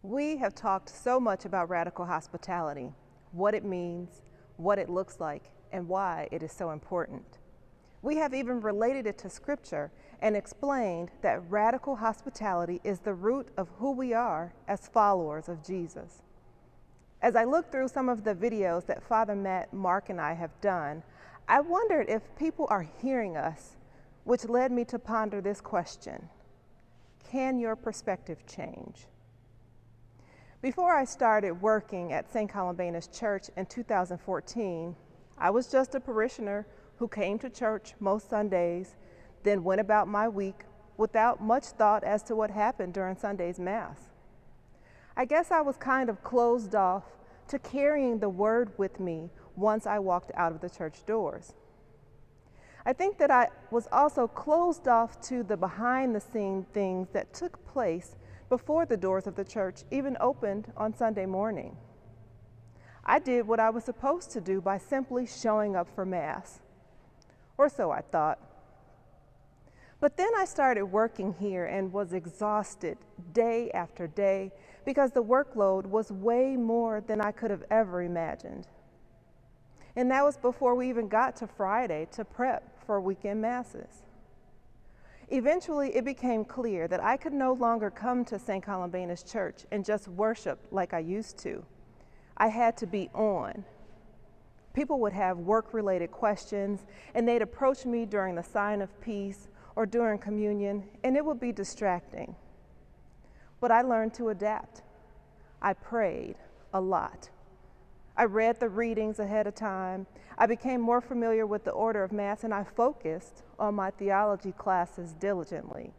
We have talked so much about radical hospitality, what it means, what it looks like, and why it is so important. We have even related it to Scripture and explained that radical hospitality is the root of who we are as followers of Jesus. As I looked through some of the videos that Father Matt, Mark, and I have done, I wondered if people are hearing us, which led me to ponder this question: can your perspective change? Before I started working at St. Columbanus Church in 2014, I was just a parishioner who came to church most Sundays, then went about my week without much thought as to what happened during Sunday's Mass. I guess I was kind of closed off to carrying the Word with me once I walked out of the church doors. I think that I was also closed off to the behind-the-scene things that took place before the doors of the church even opened on Sunday morning. I did what I was supposed to do by simply showing up for Mass, or so I thought. But then I started working here and was exhausted day after day because the workload was way more than I could have ever imagined. And that was before we even got to Friday to prep for weekend Masses. Eventually, it became clear that I could no longer come to St. Columbanus Church and just worship like I used to. I had to be on. People would have work-related questions, and they'd approach me during the sign of peace or during communion, and it would be distracting. But I learned to adapt. I prayed a lot. I read the readings ahead of time. I became more familiar with the order of Mass, and I focused on my theology classes diligently.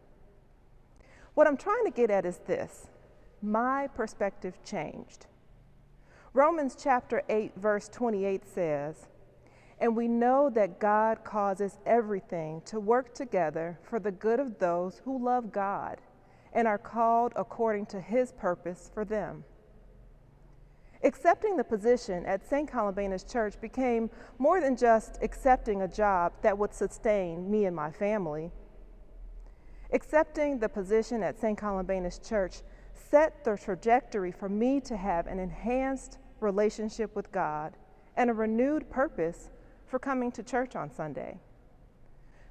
What I'm trying to get at is this: my perspective changed. Romans chapter 8, verse 28 says, "And we know that God causes everything to work together for the good of those who love God and are called according to His purpose for them." Accepting the position at St. Columbanus Church became more than just accepting a job that would sustain me and my family. Accepting the position at St. Columbanus Church set the trajectory for me to have an enhanced relationship with God and a renewed purpose for coming to church on Sunday.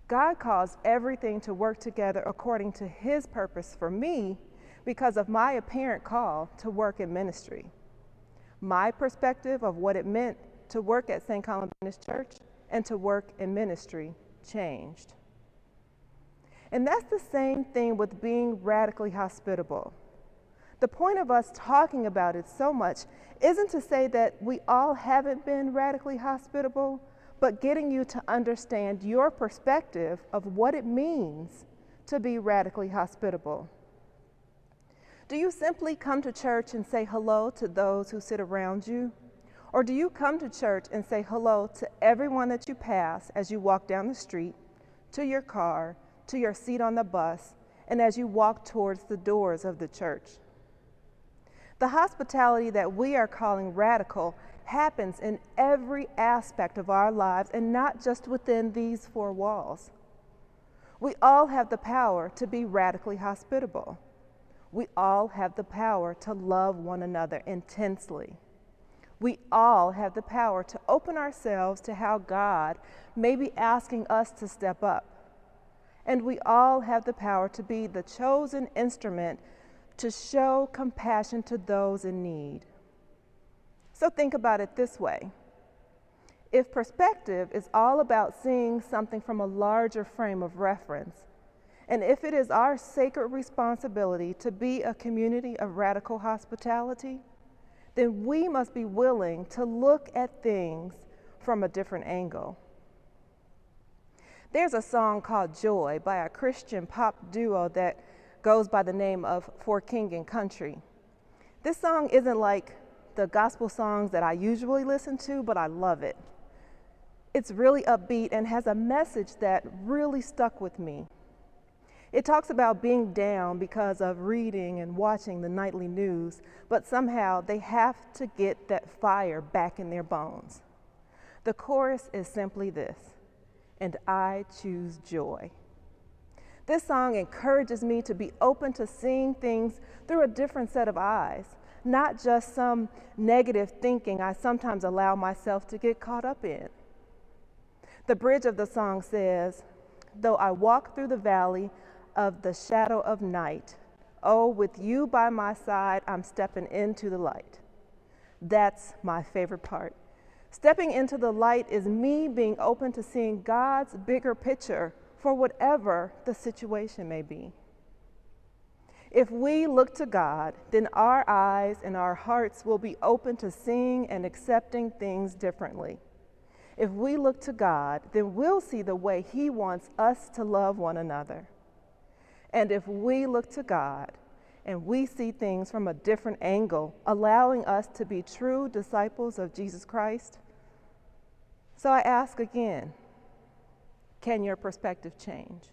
God caused everything to work together according to His purpose for me because of my apparent call to work in ministry. My perspective of what it meant to work at St. Columbanus Church and to work in ministry changed. And that's the same thing with being radically hospitable. The point of us talking about it so much isn't to say that we all haven't been radically hospitable, but getting you to understand your perspective of what it means to be radically hospitable. Do you simply come to church and say hello to those who sit around you? Or do you come to church and say hello to everyone that you pass as you walk down the street, to your car, to your seat on the bus, and as you walk towards the doors of the church? The hospitality that we are calling radical happens in every aspect of our lives and not just within these four walls. We all have the power to be radically hospitable. We all have the power to love one another intensely. We all have the power to open ourselves to how God may be asking us to step up. And we all have the power to be the chosen instrument to show compassion to those in need. So think about it this way. If perspective is all about seeing something from a larger frame of reference, and if it is our sacred responsibility to be a community of radical hospitality, then we must be willing to look at things from a different angle. There's a song called Joy by a Christian pop duo that goes by the name of For King and Country. This song isn't like the gospel songs that I usually listen to, but I love it. It's really upbeat and has a message that really stuck with me. It talks about being down because of reading and watching the nightly news, but somehow they have to get that fire back in their bones. The chorus is simply this: "And I choose joy." This song encourages me to be open to seeing things through a different set of eyes, not just some negative thinking I sometimes allow myself to get caught up in. The bridge of the song says, "Though I walk through the valley of the shadow of night, oh, with you by my side, I'm stepping into the light." That's my favorite part. Stepping into the light is me being open to seeing God's bigger picture for whatever the situation may be. If we look to God, then our eyes and our hearts will be open to seeing and accepting things differently. If we look to God, then we'll see the way He wants us to love one another. And if we look to God and we see things from a different angle, allowing us to be true disciples of Jesus Christ. So I ask again, can your perspective change?